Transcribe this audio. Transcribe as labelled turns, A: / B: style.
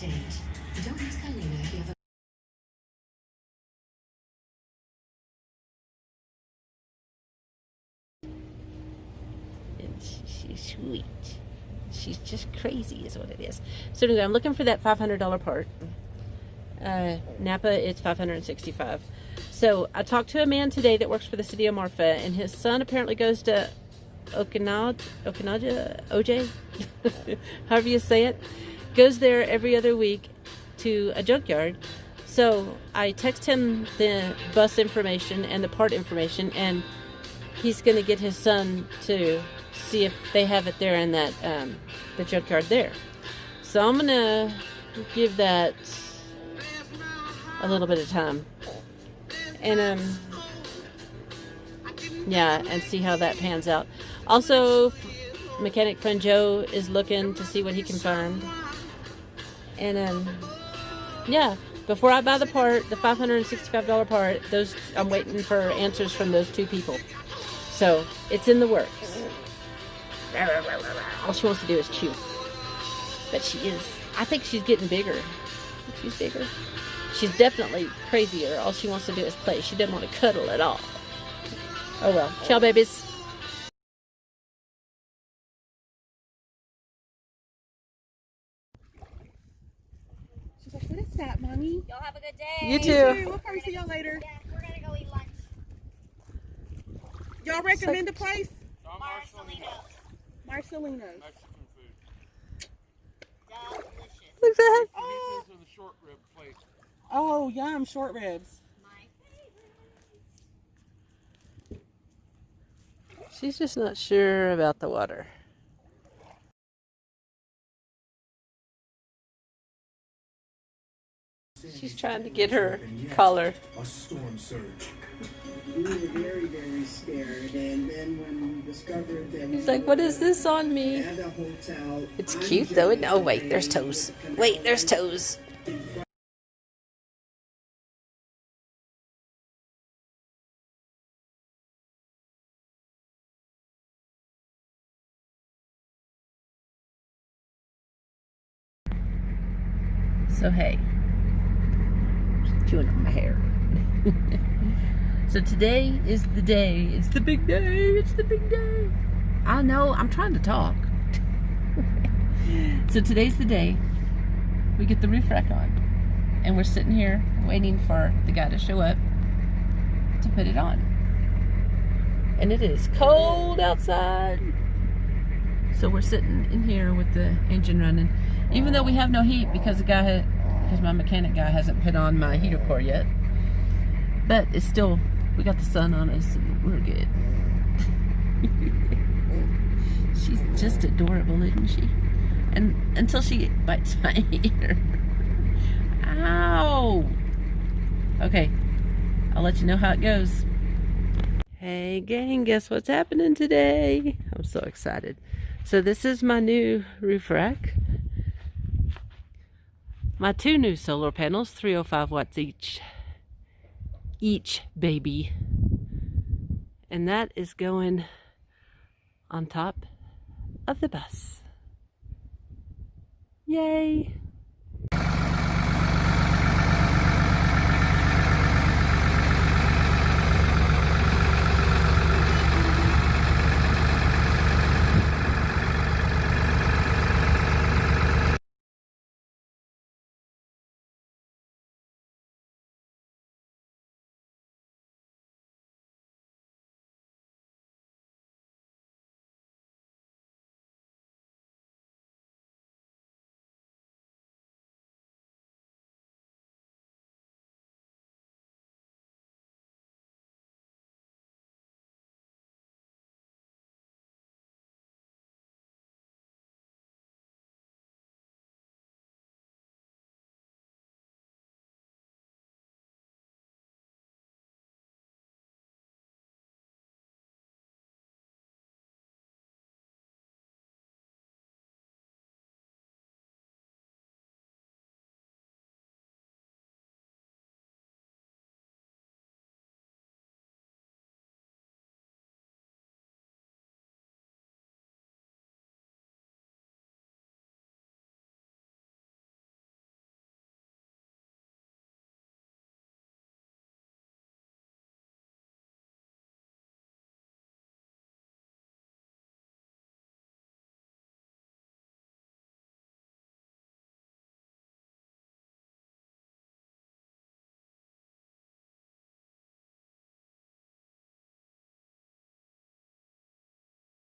A: And she's sweet. She's just crazy is what it is. So anyway, I'm looking for that $500 part. Napa, it's $565. So I talked to a man today that works for the city of Marfa, and his son apparently goes to OJ, however you say it, goes there every other week to a junkyard. So I text him the bus information and the part information, and he's going to get his son to see if they have it there in that the junkyard there. So I'm going to give that a little bit of time, and yeah, and see how that pans out. Also, mechanic friend Joe is looking to see what he can find, and yeah, before I buy the part, the $565 part, those I'm waiting for answers from those two people. So it's in the works. All she wants to do is chew, but she is. I think she's getting bigger. I think she's bigger. She's definitely crazier. All she wants to do is play. She doesn't want to cuddle at all. Oh well. Ciao, babies.
B: She's like, what is that, Mommy?
C: Y'all have a good day.
A: You too.
B: We'll probably see y'all later.
C: Yeah, we're gonna go eat lunch.
B: Y'all recommend a place?
C: Marcelino's.
B: Marcelino's.
D: Mexican food.
C: Delicious.
A: Look at that.
B: Oh,
D: These are the short rib plate.
B: oh, yum, short ribs.
C: My favorite.
A: She's just not sure about the water. She's trying to get her collar.
E: A storm surge. We were very, very scared, and then when we discovered that
A: She's like, what is this on me?
E: at a hotel,
A: It's cute though. Oh wait, there's toes. Wait, there's toes. So hey, chewing on my hair. So today is the day. It's the big day. It's the big day. I know. I'm trying to talk. So today's the day we get the roof rack on, and we're sitting here waiting for the guy to show up to put it on. And it is cold outside. So we're sitting in here with the engine running, even though we have no heat because my mechanic guy hasn't put on my heater core yet. But it's still, we got the sun on us and we're good. She's just adorable, isn't she? And until she bites my ear. Ow! Okay, I'll let you know how it goes. Hey gang, guess what's happening today? I'm so excited. So this is my new roof rack. My two new solar panels, 305 watts each. Each, baby. And that is going on top of the bus. Yay!